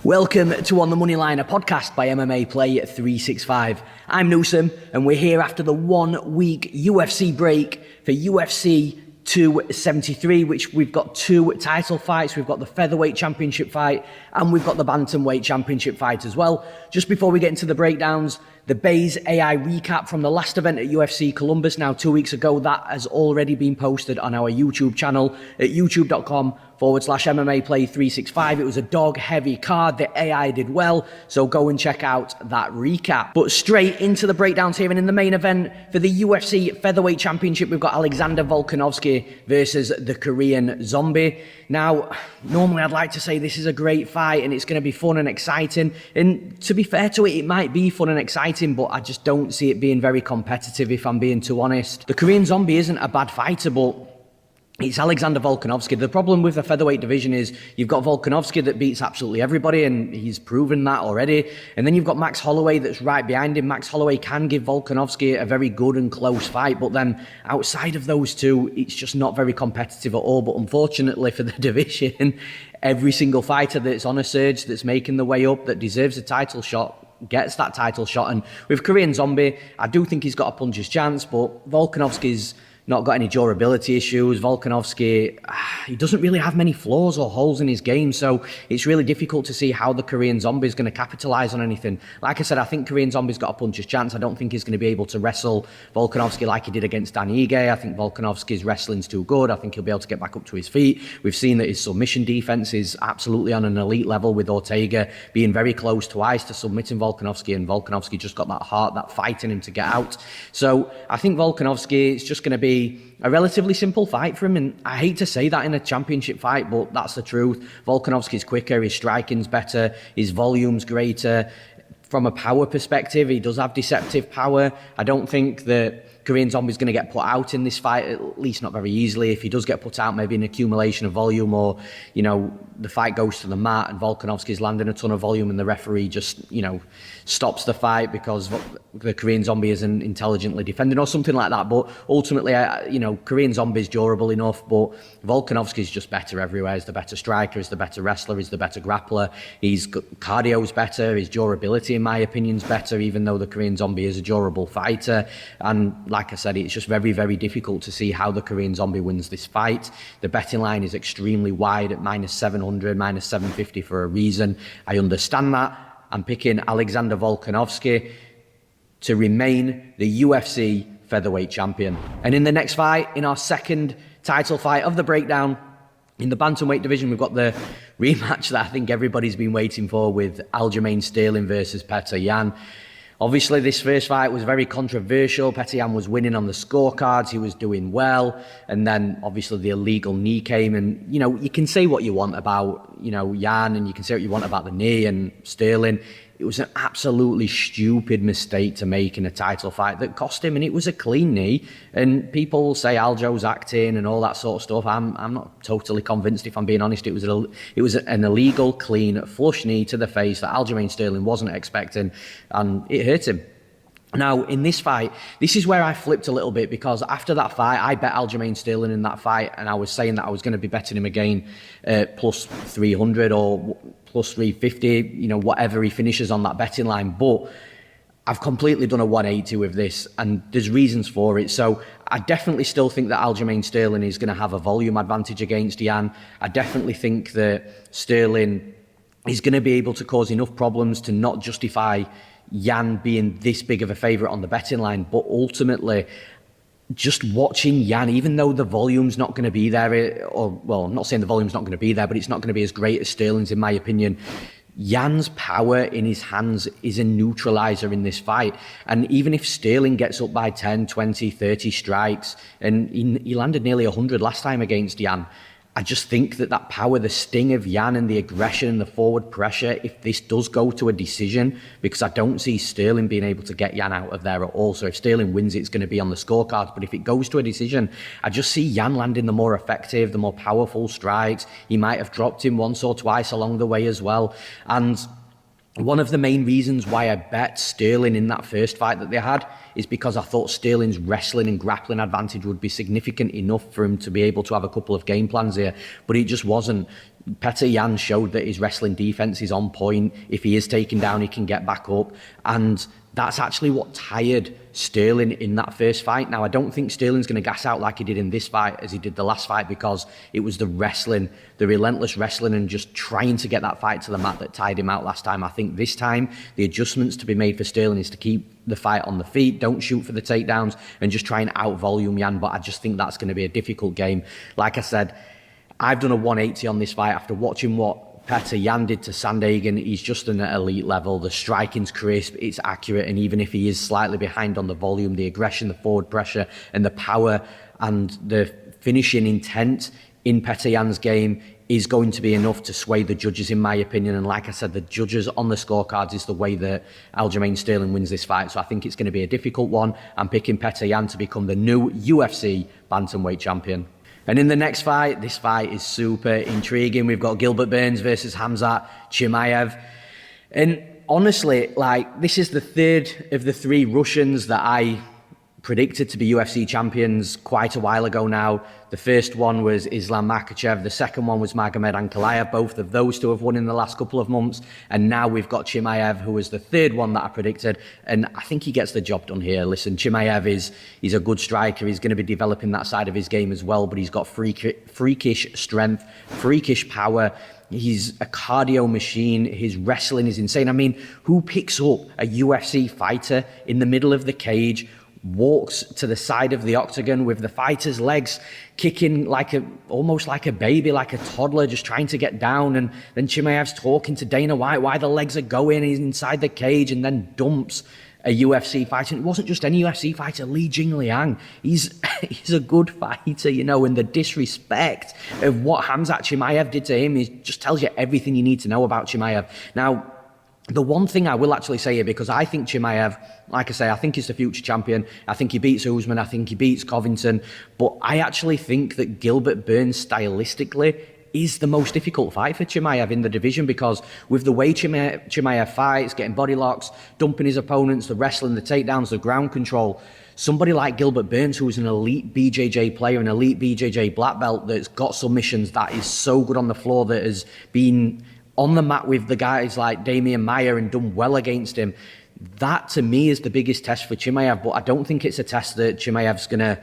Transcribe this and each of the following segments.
Welcome to On the Money Line, a podcast by MMA Play 365. I'm Newsom, and we're here after the 1 week UFC break for UFC 273, which we've got two title fights. We've got the featherweight championship fight, and we've got the bantamweight championship fight as well. Just before we get into the breakdowns, the Baze AI recap from the last event at UFC Columbus now 2 weeks ago, that has already been posted on our YouTube channel at youtube.com/MMA Play 365. It was a dog-heavy card. The AI did well, so go and check out that recap. But straight into the breakdowns here, and in the main event for the UFC Featherweight Championship, we've got Alexander Volkanovski versus the Korean Zombie. Now, normally I'd like to say this is a great fight and it's going to be fun and exciting. And to be fair to it, it might be fun and exciting, but I just don't see it being very competitive, if I'm being too honest. The Korean Zombie isn't a bad fighter, but it's Alexander Volkanovski. The problem with the featherweight division is you've got Volkanovski that beats absolutely everybody, and he's proven that already. And then you've got Max Holloway that's right behind him. Max Holloway can give Volkanovski a very good and close fight, but then outside of those two, it's just not very competitive at all. But unfortunately for the division, every single fighter that's on a surge, that's making the way up, that deserves a title shot, gets that title shot. And with Korean Zombie, I do think he's got a puncher's chance, but Volkanovski's not got any durability issues. Volkanovski, he doesn't really have many flaws or holes in his game, so it's really difficult to see how the Korean Zombie is going to capitalise on anything. Like I said, I think Korean Zombie's got a puncher's chance. I don't think he's going to be able to wrestle Volkanovski like he did against Dan Ige. I think Volkanovski's wrestling's too good. I think he'll be able to get back up to his feet. We've seen that his submission defence is absolutely on an elite level, with Ortega being very close twice to submitting Volkanovski, and Volkanovski just got that heart, that fight in him to get out. So I think Volkanovski is just going to be a relatively simple fight for him, and I hate to say that in a championship fight, but that's the truth. Volkanovski's quicker, his striking's better, his volume's greater. From a power perspective, he does have deceptive power. I don't think that Korean Zombie's going to get put out in this fight, at least not very easily. If he does get put out, maybe an accumulation of volume, or, the fight goes to the mat and Volkanovski's landing a ton of volume and the referee just, stops the fight because the Korean Zombie isn't intelligently defending or something like that. But ultimately, Korean Zombie's durable enough, but Volkanovski's just better everywhere. He's the better striker, he's the better wrestler, he's the better grappler. His cardio's better, his durability, in my opinion, is better, even though the Korean Zombie is a durable fighter. And like I said, it's just very, very difficult to see how the Korean Zombie wins this fight. The betting line is extremely wide at -700, -750 for a reason. I understand that. I'm picking Alexander Volkanovski to remain the UFC featherweight champion. And in the next fight, in our second title fight of the breakdown, in the bantamweight division, we've got the rematch that I think everybody's been waiting for, with Aljamain Sterling versus Petr Yan. Obviously, this first fight was very controversial. Petr Yan was winning on the scorecards. He was doing well. And then, obviously, the illegal knee came. And, you can say what you want about, Yan, and you can say what you want about the knee and Sterling. It was an absolutely stupid mistake to make in a title fight that cost him, and it was a clean knee. And people will say Aljo's acting and all that sort of stuff. I'm not totally convinced, if I'm being honest. It was an illegal, clean, flush knee to the face that Aljamain Sterling wasn't expecting, and it hurt him. Now, in this fight, this is where I flipped a little bit, because after that fight, I bet Aljamain Sterling in that fight, and I was saying that I was going to be betting him again plus 300 or plus 350, whatever he finishes on that betting line. But I've completely done a 180 with this, and there's reasons for it. So I definitely still think that Aljamain Sterling is going to have a volume advantage against Yan. I definitely think that Sterling is going to be able to cause enough problems to not justify Yan being this big of a favourite on the betting line. But ultimately, just watching Yan, even though the volume's not going to be there, I'm not saying the volume's not going to be there, but it's not going to be as great as Sterling's, in my opinion. Yan's power in his hands is a neutraliser in this fight. And even if Sterling gets up by 10, 20, 30 strikes, and he landed nearly 100 last time against Yan, I just think that power, the sting of Yan and the aggression and the forward pressure, if this does go to a decision, because I don't see Sterling being able to get Yan out of there at all. So if Sterling wins, it's going to be on the scorecards. But if it goes to a decision, I just see Yan landing the more effective, the more powerful strikes. He might have dropped him once or twice along the way as well. And one of the main reasons why I bet Sterling in that first fight that they had is because I thought Sterling's wrestling and grappling advantage would be significant enough for him to be able to have a couple of game plans here, but it just wasn't. Petr Yan showed that his wrestling defense is on point. If he is taken down, he can get back up. And that's actually what tired Sterling in that first fight. Now, I don't think Sterling's going to gas out like he did in this fight as he did the last fight, because it was the wrestling, the relentless wrestling and just trying to get that fight to the mat that tired him out last time. I think this time the adjustments to be made for Sterling is to keep the fight on the feet, don't shoot for the takedowns, and just try and out-volume Yan. But I just think that's going to be a difficult game. Like I said, I've done a 180 on this fight after watching what Petr Yan did to Sandhagen. He's just an elite level. The striking's crisp, it's accurate, and even if he is slightly behind on the volume, the aggression, the forward pressure, and the power and the finishing intent in Petr Yan's game is going to be enough to sway the judges, in my opinion. And like I said, the judges on the scorecards is the way that Aljamain Sterling wins this fight. So I think it's going to be a difficult one. I'm picking Petr Yan to become the new UFC bantamweight champion. And in the next fight, this fight is super intriguing. We've got Gilbert Burns versus Khamzat Chimaev. And honestly, like, this is the third of the three Russians that I predicted to be UFC champions quite a while ago now. The first one was Islam Makhachev. The second one was Magomed Ankalaev. Both of those two have won in the last couple of months. And now we've got Chimaev, who was the third one that I predicted. And I think he gets the job done here. Listen, Chimaev he's a good striker. He's going to be developing that side of his game as well. But he's got freakish strength, freakish power. He's a cardio machine. His wrestling is insane. I mean, who picks up a UFC fighter in the middle of the cage, walks to the side of the octagon with the fighter's legs kicking almost like a baby, like a toddler, just trying to get down, and then Chimaev's talking to Dana White why the legs are going, he's inside the cage, and then dumps a UFC fighter. And it wasn't just any UFC fighter, Li Jingliang. He's a good fighter, you know, and the disrespect of what Khamzat Chimaev did to him just tells you everything you need to know about Chimaev. Now, the one thing I will actually say here, because I think Chimaev, like I say, I think he's the future champion. I think he beats Usman. I think he beats Covington. But I actually think that Gilbert Burns stylistically is the most difficult fight for Chimaev in the division, because with the way Chimaev fights, getting body locks, dumping his opponents, the wrestling, the takedowns, the ground control, somebody like Gilbert Burns, who's an elite BJJ player, an elite BJJ black belt that's got submissions, that is so good on the floor, that has been on the mat with the guys like Damian Maia and done well against him. That, to me, is the biggest test for Chimaev, but I don't think it's a test that Chimaev's going to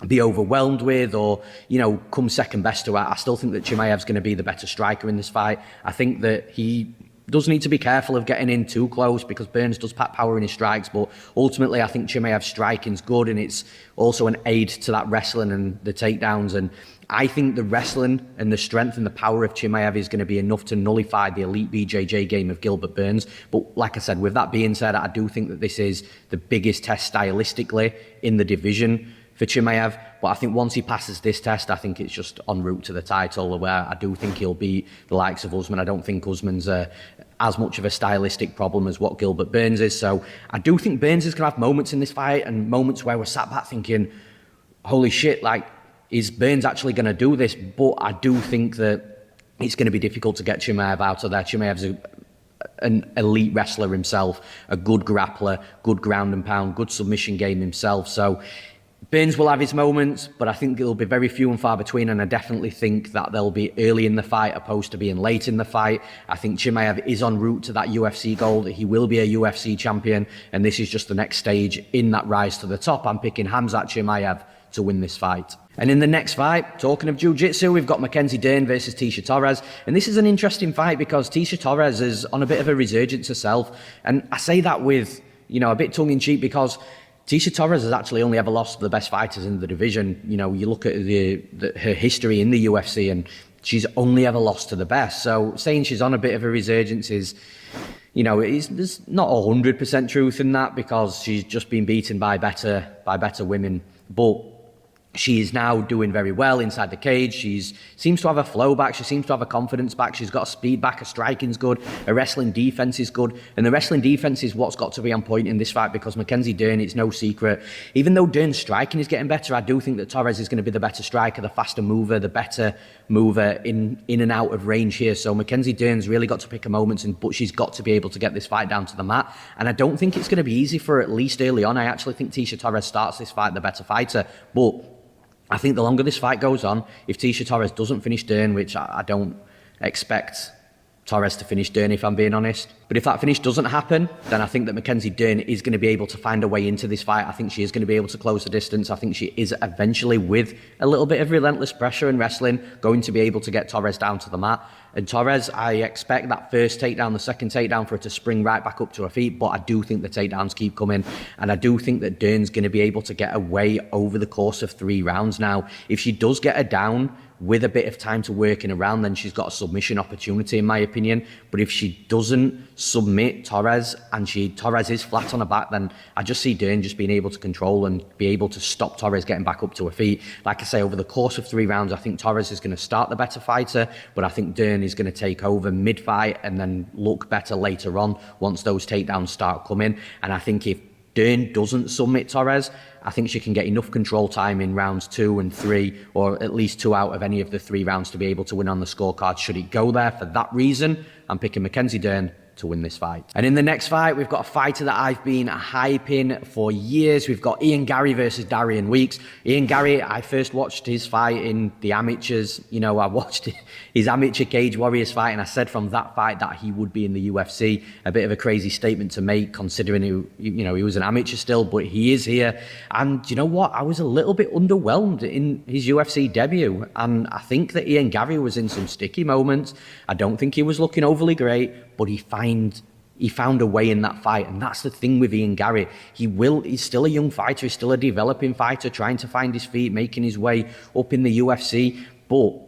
be overwhelmed with or, you know, come second best to. I still think that Chimaev's going to be the better striker in this fight. I think that he does need to be careful of getting in too close, because Burns does pack power in his strikes, but ultimately I think Chimaev's striking's good, and it's also an aid to that wrestling and the takedowns. And I think the wrestling and the strength and the power of Chimaev is going to be enough to nullify the elite BJJ game of Gilbert Burns. But like I said, with that being said, I do think that this is the biggest test stylistically in the division for Chimaev. But I think once he passes this test, I think it's just en route to the title, where I do think he'll beat the likes of Usman. I don't think Usman's as much of a stylistic problem as what Gilbert Burns is. So I do think Burns is going to have moments in this fight, and moments where we're sat back thinking, holy shit, like, is Burns actually going to do this? But I do think that it's going to be difficult to get Chimaev out of there. Chimaev's an elite wrestler himself, a good grappler, good ground and pound, good submission game himself. So Burns will have his moments, but I think it'll be very few and far between, and I definitely think that they'll be early in the fight opposed to being late in the fight. I think Chimaev is en route to that UFC goal, that he will be a UFC champion, and this is just the next stage in that rise to the top. I'm picking Khamzat Chimaev to win this fight. And in the next fight, talking of jiu-jitsu, we've got Mackenzie Dern versus Tecia Torres. And this is an interesting fight because Tecia Torres is on a bit of a resurgence herself. And I say that with, you know, a bit tongue-in-cheek, because Tecia Torres has actually only ever lost to the best fighters in the division. You know, you look at her history in the UFC, and she's only ever lost to the best. So saying she's on a bit of a resurgence is, you know, there's not 100% truth in that, because she's just been beaten by better women. But she is now doing very well inside the cage. She seems to have a flow back. She seems to have a confidence back. She's got a speed back. Her striking's good. Her wrestling defense is good. And the wrestling defense is what's got to be on point in this fight, because Mackenzie Dern, it's no secret, even though Dern's striking is getting better, I do think that Torres is going to be the better striker, the faster mover, the better mover in and out of range here. So Mackenzie Dern's really got to pick her moments, but she's got to be able to get this fight down to the mat. And I don't think it's going to be easy for her, at least early on. I actually think Tecia Torres starts this fight the better fighter. But I think the longer this fight goes on, if Tecia Torres doesn't finish Dern, which I don't expect Torres to finish Dern, if I'm being honest. But if that finish doesn't happen, then I think that Mackenzie Dern is going to be able to find a way into this fight. I think she is going to be able to close the distance. I think she is eventually, with a little bit of relentless pressure and wrestling, going to be able to get Torres down to the mat. And Torres, I expect that first takedown, the second takedown, for her to spring right back up to her feet. But I do think the takedowns keep coming. And I do think that Dern's going to be able to get away over the course of 3 rounds. Now, if she does get her down with a bit of time to work in around, then she's got a submission opportunity, in my opinion. But if she doesn't submit Torres and Torres is flat on her back, then I just see Dern just being able to control and be able to stop Torres getting back up to her feet. Like I say, over the course of 3 rounds, I think Torres is going to start the better fighter, but I think Dern is going to take over mid-fight and then look better later on once those takedowns start coming. And I think if Dern doesn't submit Torres, I think she can get enough control time in rounds 2 and 3, or at least 2 out of any of the 3 rounds, to be able to win on the scorecard should it go there. For that reason, I'm picking Mackenzie Dern to win this fight. And in the next fight, we've got a fighter that I've been hyping for years. We've got Ian Garry versus Darian Weeks. Ian Garry, I first watched his fight in the amateurs. You know, I watched his amateur Cage Warriors fight, and I said from that fight that he would be in the UFC. A bit of a crazy statement to make, considering he was an amateur still, but he is here. And you know what? I was a little bit underwhelmed in his UFC debut, and I think that Ian Garry was in some sticky moments. I don't think he was looking overly great, but he found a way in that fight. And that's the thing with Ian Garry. He's still a young fighter, he's still a developing fighter, trying to find his feet, making his way up in the UFC. But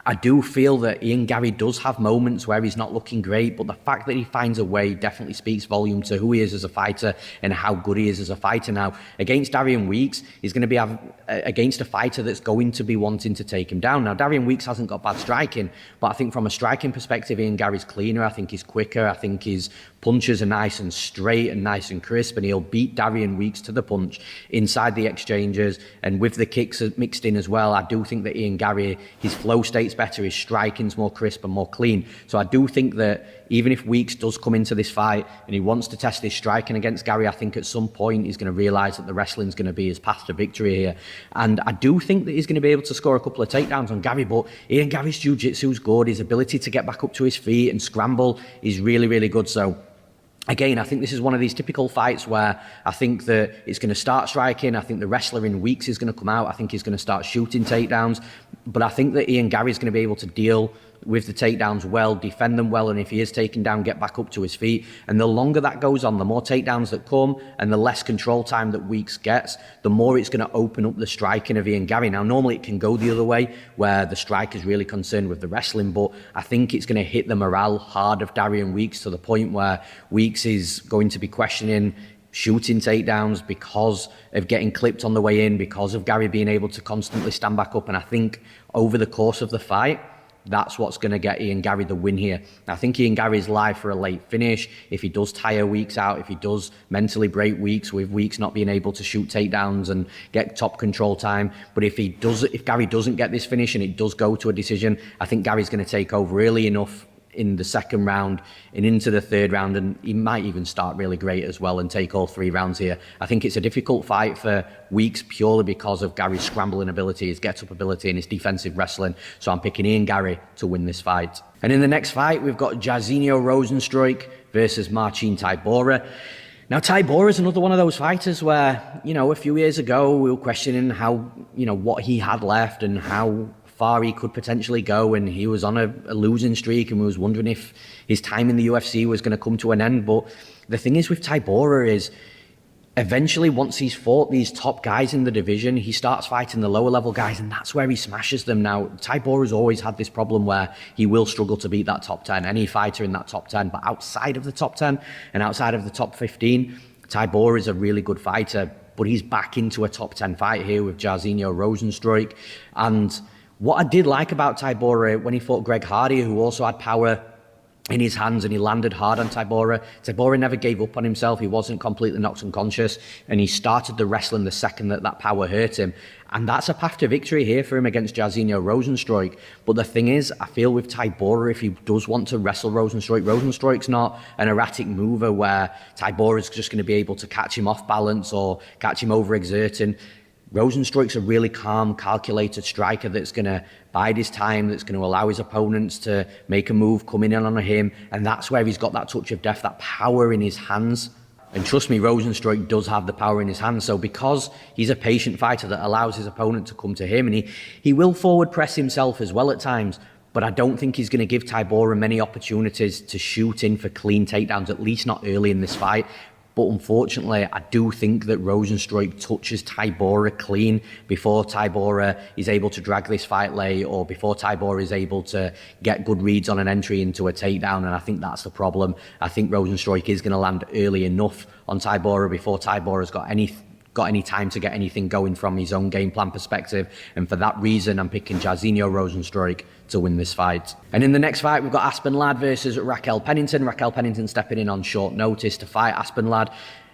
I do feel that Ian Garry does have moments where he's not looking great, but the fact that he finds a way definitely speaks volume to who he is as a fighter and how good he is as a fighter. Now, against Darian Weeks, he's going to be against a fighter that's going to be wanting to take him down. Now, Darian Weeks hasn't got bad striking, but I think from a striking perspective, Ian Garry's cleaner. I think he's quicker. I think his punches are nice and straight and nice and crisp, and he'll beat Darian Weeks to the punch inside the exchanges. And with the kicks mixed in as well, I do think that Ian Garry, his flow state's better, his striking's more crisp and more clean. So I do think that even if Weeks does come into this fight and he wants to test his striking against Garry, I think at some point he's going to realise that the wrestling's going to be his path to victory here. And I do think that he's going to be able to score a couple of takedowns on Garry, but Ian Garry's jiu-jitsu's good. His ability to get back up to his feet and scramble is really, really good. So again, I think this is one of these typical fights where I think that it's going to start striking. I think the wrestler in Weeks is going to come out. I think he's going to start shooting takedowns. But I think that Ian Garry is going to be able to deal with the takedowns well, defend them well, and if he is taken down, get back up to his feet. And the longer that goes on, the more takedowns that come and the less control time that Weeks gets, the more it's going to open up the striking of Ian Garry. Now, normally it can go the other way, where the striker is really concerned with the wrestling, but I think it's going to hit the morale hard of Darian Weeks to the point where Weeks is going to be questioning shooting takedowns because of getting clipped on the way in, because of Garry being able to constantly stand back up. And I think over the course of the fight, that's what's going to get Ian Garry the win here. I think Ian Garry is live for a late finish. If he does tire Weeks out, if he does mentally break Weeks, with Weeks not being able to shoot takedowns and get top control time. But if Garry doesn't get this finish and it does go to a decision, I think Gary's going to take over early enough in the second round and into the third round, and he might even start really great as well and take all 3 rounds here. I think it's a difficult fight for Weeks purely because of Gary's scrambling ability, his get-up ability and his defensive wrestling. So I'm picking Ian Garry to win this fight. And in the next fight, we've got Jairzinho Rozenstruik versus Marcin Tybura. Now, Tybura is another one of those fighters where, a few years ago we were questioning how, what he had left and how far he could potentially go, and he was on a losing streak, and we was wondering if his time in the UFC was going to come to an end. But the thing is with Tybura is, eventually once he's fought these top guys in the division, he starts fighting the lower level guys, and that's where he smashes them. Now, Tybura's always had this problem where he will struggle to beat that top 10, any fighter in that top 10, but outside of the top 10 and outside of the top 15, Tybura is a really good fighter, but he's back into a top 10 fight here with Jairzinho Rozenstruik. And what I did like about Tybura when he fought Greg Hardy, who also had power in his hands and he landed hard on Tybura. Tybura never gave up on himself. He wasn't completely knocked unconscious, and he started the wrestling the second that power hurt him. And that's a path to victory here for him against Jairzinho Rozenstruik. But the thing is, I feel with Tybura, if he does want to wrestle Rozenstruik's not an erratic mover where Tybura's just going to be able to catch him off balance or catch him overexerting. Rozenstruik's a really calm, calculated striker that's going to bide his time, that's going to allow his opponents to make a move, coming in on him, and that's where he's got that touch of death, that power in his hands. And trust me, Rozenstruik does have the power in his hands. So because he's a patient fighter that allows his opponent to come to him, and he will forward press himself as well at times, but I don't think he's going to give Tybura many opportunities to shoot in for clean takedowns, at least not early in this fight. But unfortunately, I do think that Rozenstruik touches Tybura clean before Tybura is able to drag this fight late, or before Tybura is able to get good reads on an entry into a takedown, and I think that's the problem. I think Rozenstruik is going to land early enough on Tybura before Tybura's got any time to get anything going from his own game plan perspective, and for that reason I'm picking Jairzinho Rozenstruik to win this fight. And in the next fight we've got Aspen Ladd versus Raquel Pennington. Raquel Pennington stepping in on short notice to fight Aspen Ladd,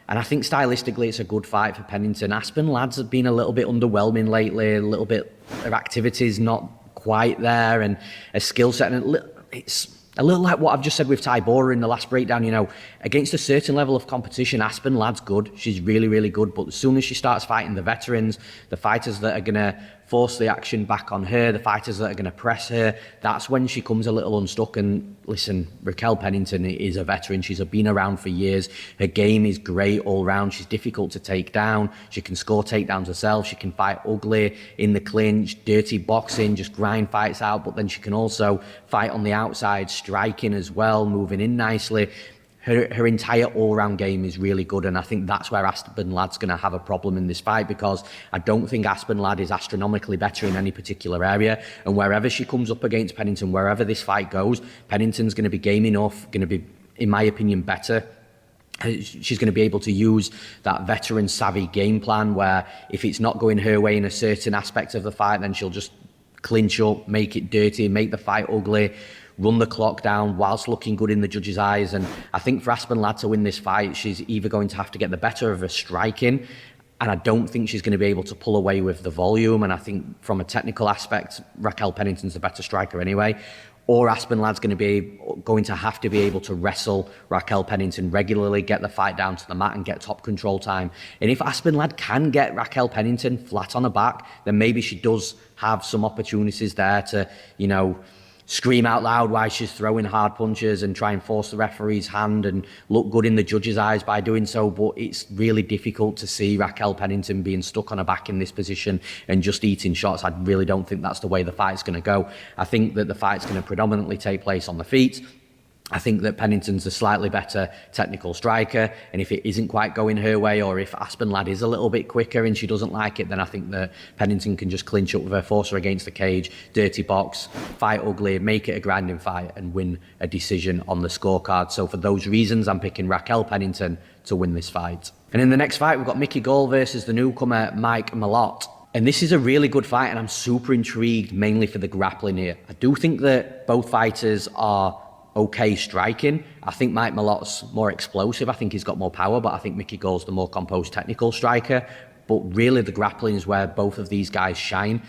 and I think stylistically it's a good fight for Pennington. Aspen Ladd's been a little bit underwhelming lately, a little bit of activities not quite there, and a skill set, and it's a little like what I've just said with Tybura in the last breakdown. You know, against a certain level of competition, Aspen Ladd's good. She's really, really good. But as soon as she starts fighting the veterans, the fighters that are going to force the action back on her, the fighters that are going to press her, that's when she comes a little unstuck. And listen, Raquel Pennington is a veteran. She's been around for years. Her game is great all round. She's difficult to take down. She can score takedowns herself. She can fight ugly in the clinch, dirty boxing, just grind fights out. But then she can also fight on the outside, striking as well, moving in nicely. Her entire all-round game is really good, and I think that's where Aspen Ladd's going to have a problem in this fight, because I don't think Aspen Ladd is astronomically better in any particular area, and wherever she comes up against Pennington, wherever this fight goes, Pennington's going to be game enough, going to be, in my opinion, better. She's going to be able to use that veteran-savvy game plan where if it's not going her way in a certain aspect of the fight, then she'll just clinch up, make it dirty, make the fight ugly, run the clock down whilst looking good in the judges' eyes. And I think for Aspen Ladd to win this fight, she's either going to have to get the better of her striking, and I don't think she's going to be able to pull away with the volume. And I think from a technical aspect, Raquel Pennington's the better striker anyway. Or Aspen Ladd's going to have to be able to wrestle Raquel Pennington regularly, get the fight down to the mat and get top control time. And if Aspen Ladd can get Raquel Pennington flat on her back, then maybe she does have some opportunities there to, you know, scream out loud while she's throwing hard punches and try and force the referee's hand and look good in the judge's eyes by doing so. But it's really difficult to see Raquel Pennington being stuck on her back in this position and just eating shots. I really don't think that's the way the fight's going to go. I think that the fight's going to predominantly take place on the feet. I think that Pennington's a slightly better technical striker, and if it isn't quite going her way, or if Aspen Ladd is a little bit quicker and she doesn't like it, then I think that Pennington can just clinch up with her, force her against the cage, dirty box, fight ugly, make it a grinding fight and win a decision on the scorecard. So for those reasons, I'm picking Raquel Pennington to win this fight. And in the next fight, we've got Mickey Gall versus the newcomer Mike Malott. And this is a really good fight, and I'm super intrigued mainly for the grappling here. I do think that both fighters are okay striking. I think Mike Malott's more explosive. I think he's got more power, but I think Mickey Gall's the more composed technical striker. But really the grappling is where both of these guys shine.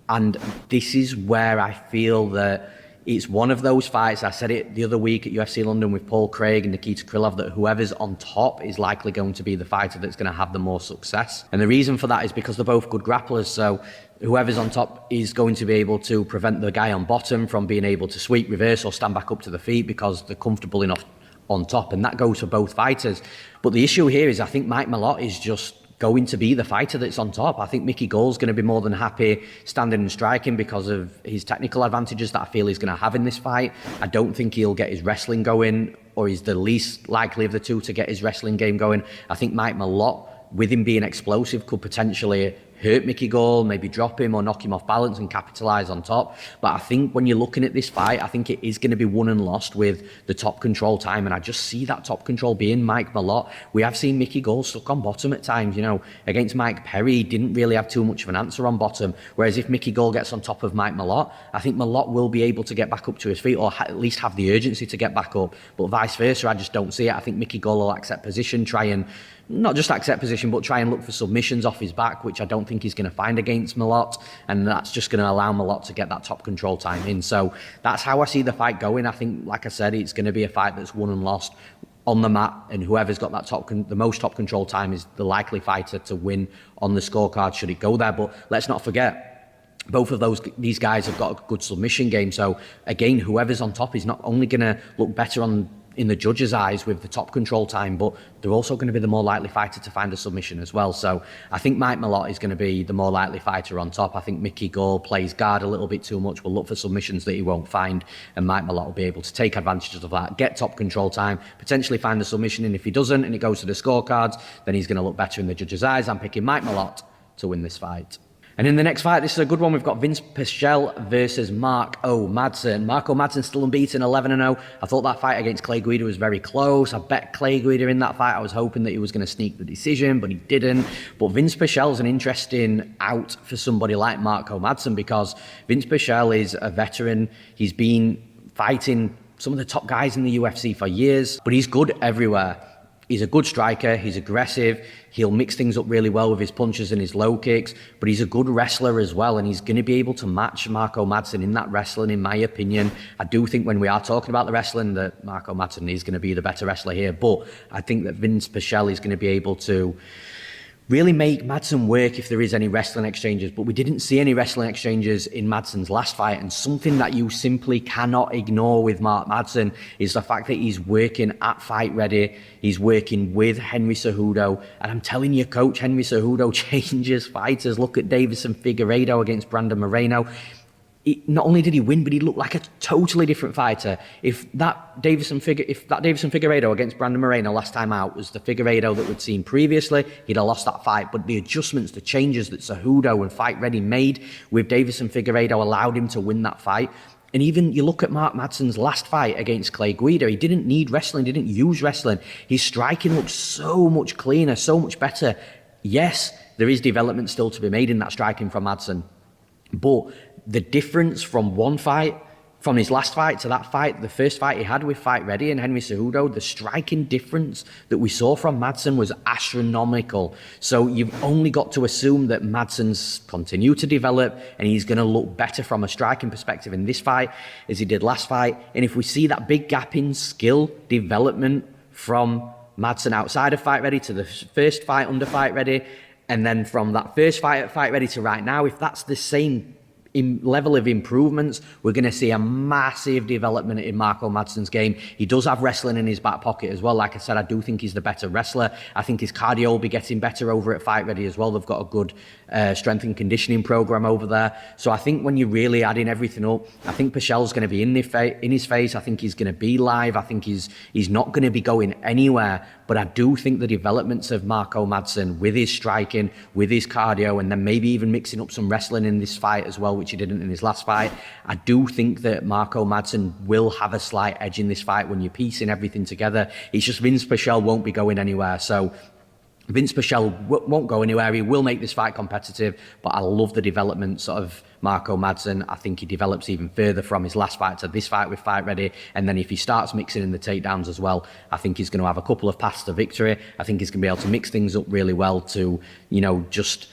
And this is where I feel that it's one of those fights. I said it the other week at UFC London with Paul Craig and Nikita Krylov, that whoever's on top is likely going to be the fighter that's going to have the more success. And the reason for that is because they're both good grapplers. So whoever's on top is going to be able to prevent the guy on bottom from being able to sweep, reverse, or stand back up to the feet because they're comfortable enough on top. And that goes for both fighters. But the issue here is I think Mike Malott is just going to be the fighter that's on top. I think Mickey Gall's going to be more than happy standing and striking because of his technical advantages that I feel he's going to have in this fight. I don't think he'll get his wrestling going, or he's the least likely of the two to get his wrestling game going. I think Mike Malott, with him being explosive, could potentially hurt Mickey Gall, maybe drop him or knock him off balance and capitalise on top. But I think when you're looking at this fight, I think it is going to be won and lost with the top control time. And I just see that top control being Mike Malott. We have seen Mickey Gall stuck on bottom at times. You know, against Mike Perry, he didn't really have too much of an answer on bottom. Whereas if Mickey Gall gets on top of Mike Malott, I think Malott will be able to get back up to his feet, or at least have the urgency to get back up. But vice versa, I just don't see it. I think Mickey Gall will accept position, try and not just accept position, but try and look for submissions off his back, which I don't think he's going to find against Malott. And that's just going to allow Malott to get that top control time in. So that's how I see the fight going. I think, like I said, it's going to be a fight that's won and lost on the mat, and whoever's got that the most top control time is the likely fighter to win on the scorecard should it go there. But let's not forget, both of these guys have got a good submission game. So again, whoever's on top is not only going to look better in the judges' eyes with the top control time, but they're also going to be the more likely fighter to find a submission as well. So I think Mike Malott is going to be the more likely fighter on top. I think Mickey Gall plays guard a little bit too much, will look for submissions that he won't find, and Mike Malott will be able to take advantage of that, get top control time, potentially find the submission, and if he doesn't and it goes to the scorecards, then he's going to look better in the judges' eyes. I'm picking Mike Malott to win this fight. And in the next fight, this is a good one. We've got Vinc Pichel versus Marco Madsen. Marco Madsen still unbeaten, 11-0. I thought that fight against Clay Guida was very close. I bet Clay Guida in that fight. I was hoping that he was going to sneak the decision, but he didn't. But Vinc Pichel is an interesting out for somebody like Marco Madsen, because Vinc Pichel is a veteran. He's been fighting some of the top guys in the UFC for years, but he's good everywhere. He's a good striker, he's aggressive, he'll mix things up really well with his punches and his low kicks, but he's a good wrestler as well, and he's going to be able to match Marco Madsen in that wrestling, in my opinion. I do think when we are talking about the wrestling that Marco Madsen is going to be the better wrestler here, but I think that Vinc Pichel is going to be able to really make Madsen work if there is any wrestling exchanges. But we didn't see any wrestling exchanges in Madsen's last fight, and something that you simply cannot ignore with Mark Madsen is the fact that he's working at Fight Ready, he's working with Henry Cejudo, and I'm telling you, Coach, Henry Cejudo changes fighters. Look at Davison Figueiredo against Brandon Moreno. Not only did he win, but he looked like a totally different fighter. If that Davison Figueiredo against Brandon Moreno last time out was the Figueiredo that we'd seen previously, he'd have lost that fight. But the adjustments, the changes that Cejudo and Fight Ready made with Davison Figueiredo allowed him to win that fight. And even you look at Mark Madsen's last fight against Clay Guida, he didn't need wrestling, didn't use wrestling. His striking looked so much cleaner, so much better. Yes, there is development still to be made in that striking from Madsen, but the difference from one fight, from his last fight to that fight, the first fight he had with Fight Ready and Henry Cejudo, the striking difference that we saw from Madsen was astronomical. So you've only got to assume that Madsen's continued to develop and he's going to look better from a striking perspective in this fight as he did last fight. And if we see that big gap in skill development from Madsen outside of Fight Ready to the first fight under Fight Ready, and then from that first fight at Fight Ready to right now, if that's the same level of improvements, we're going to see a massive development in Marco Madsen's game. He does have wrestling in his back pocket as well. Like I said, I do think he's the better wrestler. I think his cardio will be getting better over at Fight Ready as well. They've got a good strength and conditioning program over there. So I think when you're really adding everything up, I think Pichel's going to be in his face. I think he's going to be live. I think he's not going to be going anywhere. But I do think the developments of Marco Madsen with his striking, with his cardio, and then maybe even mixing up some wrestling in this fight as well, which he didn't in his last fight. I do think that Marco Madsen will have a slight edge in this fight when you're piecing everything together. It's just Vinc Pichel won't be going anywhere. So Vinc Pichel won't go anywhere. He will make this fight competitive, but I love the developments of Marco Madsen. I think he develops even further from his last fight to this fight with Fight Ready. And then if he starts mixing in the takedowns as well, I think he's going to have a couple of paths to victory. I think he's going to be able to mix things up really well to, just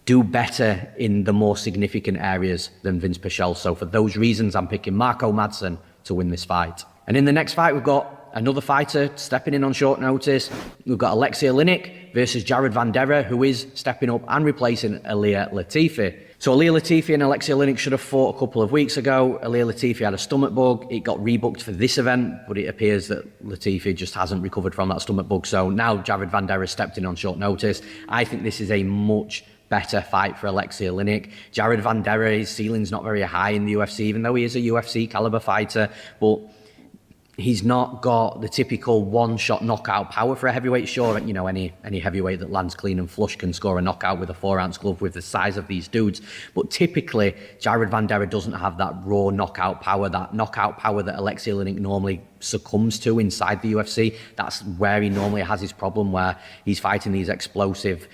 do better in the more significant areas than Vinc Pichel. So for those reasons, I'm picking Marco Madsen to win this fight. And in the next fight, we've got another fighter stepping in on short notice. We've got Aleksei Oleinik versus Jared Vanderaa, who is stepping up and replacing Ilir Latifi. So Ilir Latifi and Aleksei Oleinik should have fought a couple of weeks ago. Ilir Latifi had a stomach bug. It got rebooked for this event, but it appears that Latifi just hasn't recovered from that stomach bug. So now Jared Vanderaa stepped in on short notice. I think this is a much better fight for Aleksei Oleinik. Jared Vanderaa, his ceiling's not very high in the UFC, even though he is a UFC caliber fighter, but he's not got the typical one-shot knockout power for a heavyweight. Sure, any heavyweight that lands clean and flush can score a knockout with a 4-ounce glove with the size of these dudes. But typically, Jared Vanderaa doesn't have that raw knockout power that Aleksei Oleinik normally succumbs to inside the UFC. That's where he normally has his problem, where he's fighting these explosive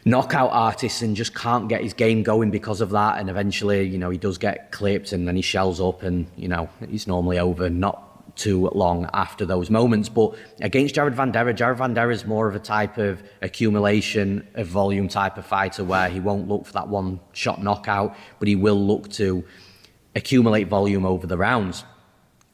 knockout artists and just can't get his game going because of that. And eventually, he does get clipped and then he shells up and, he's normally over not too long after those moments. But against Jared Vanderaa is more of a type of accumulation of volume type of fighter where he won't look for that one-shot knockout, but he will look to accumulate volume over the rounds.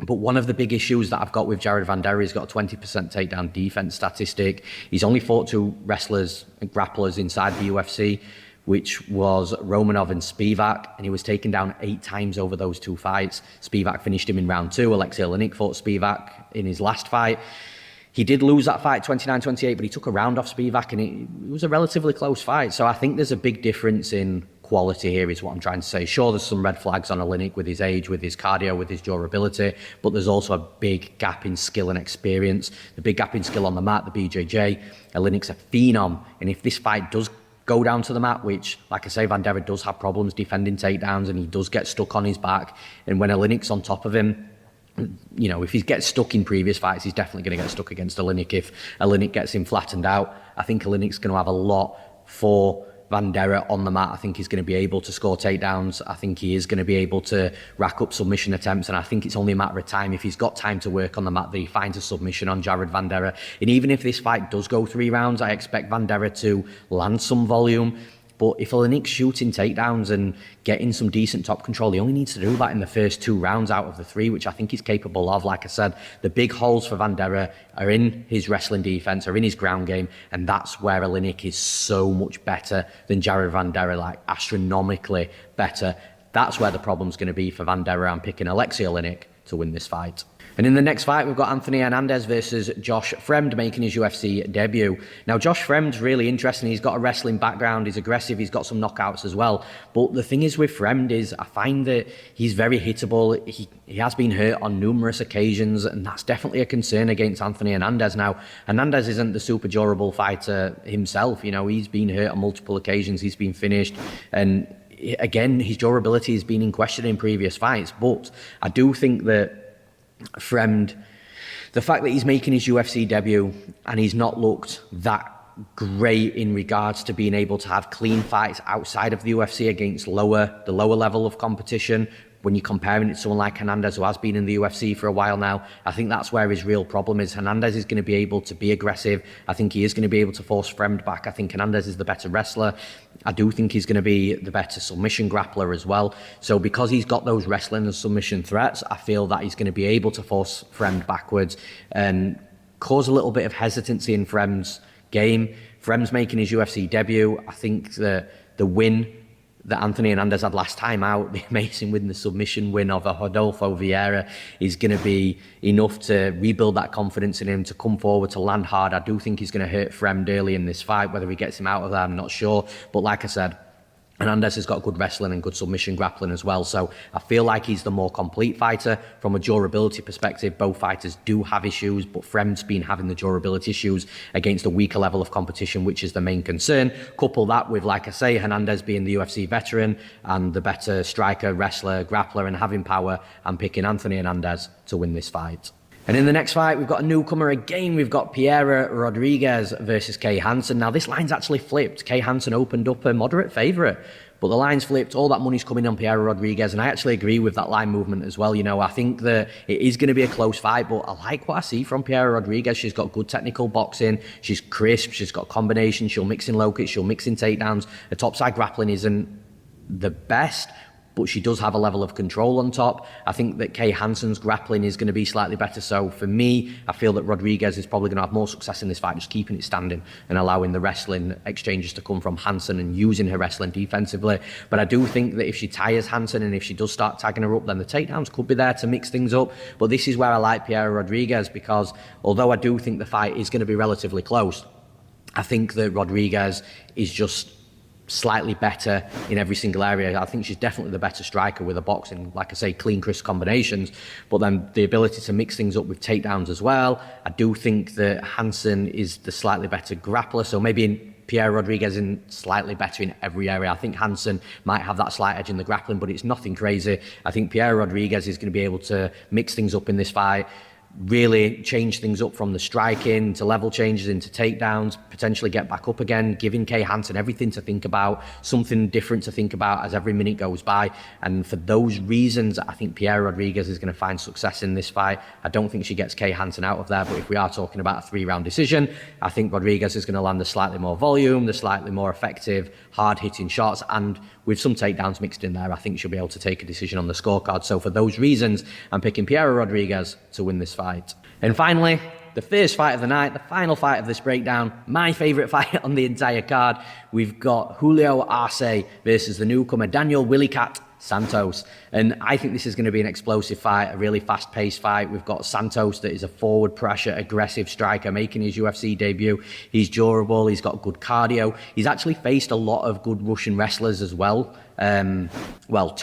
But one of the big issues that I've got with Jared Vanderaa, he's got a 20% takedown defense statistic. He's only fought two wrestlers and grapplers inside the UFC, which was Romanov and Spivak, and he was taken down 8 times over those 2 fights. Spivak finished him in round 2. Aleksei Oleinik fought Spivak in his last fight. He did lose that fight 29-28, but he took a round off Spivak, and it was a relatively close fight. So I think there's a big difference in quality here, is what I'm trying to say. Sure, there's some red flags on Oleinik with his age, with his cardio, with his durability, but there's also a big gap in skill and experience. The big gap in skill on the mat, the BJJ. Oleinik's a phenom, and if this fight does go down to the mat, which, like I say, Vanderaa does have problems defending takedowns, and he does get stuck on his back, and when Oleinik's on top of him, you know, if he gets stuck in previous fights, he's definitely going to get stuck against Oleinik. If Oleinik gets him flattened out, I think Oleinik's going to have a lot for Vanderaa on the mat. I think he's going to be able to score takedowns. I think he is going to be able to rack up submission attempts, and I think it's only a matter of time, if he's got time to work on the mat, that he finds a submission on Jared Vanderaa. And even if this fight does go 3 rounds, I expect Vanderaa to land some volume. But if Oleinik's shooting takedowns and getting some decent top control, he only needs to do that in the first 2 rounds out of the 3, which I think he's capable of. Like I said, the big holes for Vanderaa are in his wrestling defense, are in his ground game, and that's where Oleinik is so much better than Jared Vanderaa, like astronomically better. That's where the problem's going to be for Vanderaa. I'm picking Aleksei Oleinik to win this fight. And in the next fight, we've got Anthony Hernandez versus Josh Fremd making his UFC debut. Now, Josh Fremd's really interesting. He's got a wrestling background. He's aggressive. He's got some knockouts as well. But the thing is with Fremd is I find that he's very hittable. He has been hurt on numerous occasions, and that's definitely a concern against Anthony Hernandez. Now, Hernandez isn't the super durable fighter himself. You know, he's been hurt on multiple occasions. He's been finished. And again, his durability has been in question in previous fights. But I do think that Fremd, the fact that he's making his UFC debut and he's not looked that great in regards to being able to have clean fights outside of the UFC against the lower level of competition, when you're comparing it to someone like Hernandez, who has been in the UFC for a while now, I think that's where his real problem is. Hernandez is going to be able to be aggressive. I think he is going to be able to force Fremd back. I think Hernandez is the better wrestler. I do think he's going to be the better submission grappler as well. So because he's got those wrestling and submission threats, I feel that he's going to be able to force Fremd backwards and cause a little bit of hesitancy in Fremd's game. Fremd's making his UFC debut. I think that the win that Anthony Hernandez had last time out, the amazing win, the submission win of Rodolfo Vieira, is going to be enough to rebuild that confidence in him, to come forward, to land hard. I do think he's going to hurt Fremd early in this fight. Whether he gets him out of there, I'm not sure. But like I said, Hernandez has got good wrestling and good submission grappling as well. So I feel like he's the more complete fighter. From a durability perspective, both fighters do have issues, but Fremd's been having the durability issues against a weaker level of competition, which is the main concern. Couple that with, like I say, Hernandez being the UFC veteran and the better striker, wrestler, grappler, and having power. I'm picking Anthony Hernandez to win this fight. And in the next fight, we've got a newcomer again. We've got Piera Rodriguez versus Kay Hansen. Now, this line's actually flipped. Kay Hansen opened up a moderate favourite, but the line's flipped. All that money's coming on Piera Rodriguez, and I actually agree with that line movement as well. You know, I think that it is going to be a close fight, but I like what I see from Piera Rodriguez. She's got good technical boxing. She's crisp. She's got combinations. She'll mix in low kicks. She'll mix in takedowns. Her topside grappling isn't the best, but she does have a level of control on top. I think that Kay Hansen's grappling is going to be slightly better. So for me, I feel that Rodriguez is probably going to have more success in this fight, just keeping it standing and allowing the wrestling exchanges to come from Hansen and using her wrestling defensively. But I do think that if she tires Hansen and if she does start tagging her up, then the takedowns could be there to mix things up. But this is where I like Piera Rodriguez, because although I do think the fight is going to be relatively close, I think that Rodriguez is just slightly better in every single area. I think she's definitely the better striker with a boxing, like I say, clean, crisp combinations, but then the ability to mix things up with takedowns as well. I do think that Hansen is the slightly better grappler, so maybe Piera Rodriguez isn't slightly better in every area. I think Hansen might have that slight edge in the grappling, but it's nothing crazy. I think Piera Rodriguez is going to be able to mix things up in this fight. really change things up from the striking to level changes into takedowns, potentially get back up again, giving Hansen everything to think about, something different to think about as every minute goes by. And for those reasons, I think Piera Rodriguez is going to find success in this fight. I don't think she gets Hansen out of there, but if we are talking about a 3-round decision, I think Rodriguez is going to land the slightly more volume, the slightly more effective, hard-hitting shots, and with some takedowns mixed in there, I think she'll be able to take a decision on the scorecard. So for those reasons, I'm picking Piera Rodriguez to win this fight. And finally, the first fight of the night, the final fight of this breakdown, my favourite fight on the entire card. We've got Julio Arce versus the newcomer Daniel Willy Cat Santos. And I think this is going to be an explosive fight, a really fast-paced fight. We've got Santos that is a forward pressure, aggressive striker making his UFC debut. He's durable, he's got good cardio. He's actually faced a lot of good Russian wrestlers as well. 2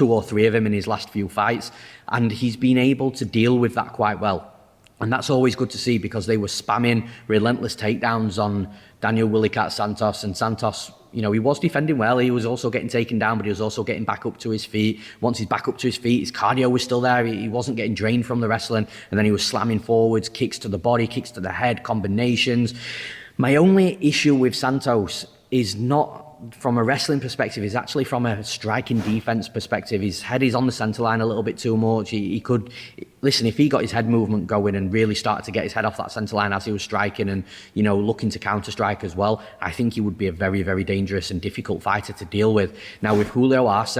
or 3 of them in his last few fights. And he's been able to deal with that quite well. And that's always good to see because they were spamming relentless takedowns on Daniel Willy Cat Santos. And Santos, you know, he was defending well. He was also getting taken down, but he was also getting back up to his feet. Once he's back up to his feet, his cardio was still there. He wasn't getting drained from the wrestling. And then he was slamming forwards, kicks to the body, kicks to the head, combinations. My only issue with Santos is not from a wrestling perspective, is actually from a striking defense perspective. His head is on the center line a little bit too much. He could, listen, if he got his head movement going and really started to get his head off that center line as he was striking and, you know, looking to counter strike as well, I think he would be a very, very dangerous and difficult fighter to deal with. Now with Julio Arce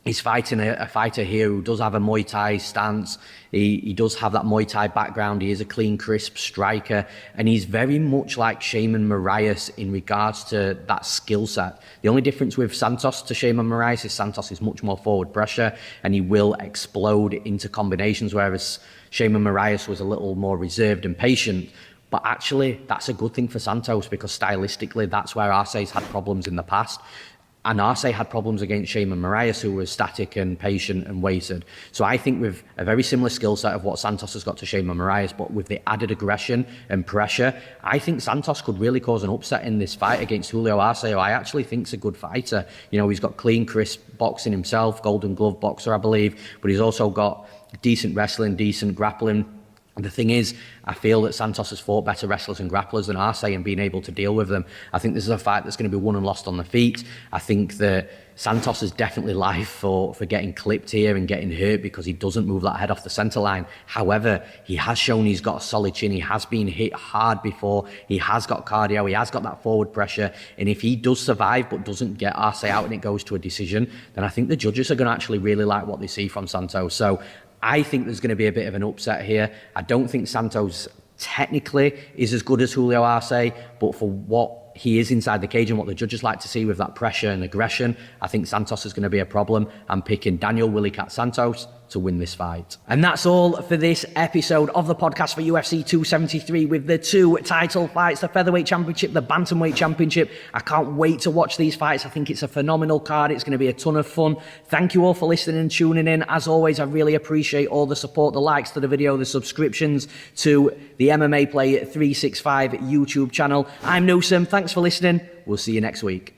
is fighting a fighter here who does have a Muay Thai stance. He does have that Muay Thai background. He is a clean, crisp striker. And he's very much like Shaman Moraes in regards to that skill set. The only difference with Santos to Shaman Moraes is Santos is much more forward pressure and he will explode into combinations, whereas Shaman Moraes was a little more reserved and patient. But actually, that's a good thing for Santos because stylistically, that's where Arce's had problems in the past. And Arce had problems against Shaman Moraes, who was static and patient and waited. So I think with a very similar skill set of what Santos has got to Shaman Moraes, but with the added aggression and pressure, I think Santos could really cause an upset in this fight against Julio Arce, who I actually think is a good fighter. You know, he's got clean, crisp boxing himself, Golden Glove boxer, I believe, but he's also got decent wrestling, decent grappling. And the thing is, I feel that Santos has fought better wrestlers and grapplers than Arce and being able to deal with them. I think this is a fight that's going to be won and lost on the feet. I think that Santos is definitely live for getting clipped here and getting hurt because he doesn't move that head off the centre line. However, he has shown he's got a solid chin. He has been hit hard before. He has got cardio. He has got that forward pressure. And if he does survive but doesn't get Arce out and it goes to a decision, then I think the judges are going to actually really like what they see from Santos. So I think there's going to be a bit of an upset here. I don't think Santos technically is as good as Julio Arce, but for what he is inside the cage and what the judges like to see with that pressure and aggression, I think Santos is going to be a problem. I'm picking Daniel Willy Cat Santos to win this fight. And that's all for this episode of the podcast for UFC 273 with the 2 title fights, the Featherweight Championship, the Bantamweight Championship. I can't wait to watch these fights. I think it's a phenomenal card. It's going to be a ton of fun. Thank you all for listening and tuning in. As always, I really appreciate all the support, the likes to the video, the subscriptions to the MMA Play 365 YouTube channel. I'm Newsome. Thanks for listening. We'll see you next week.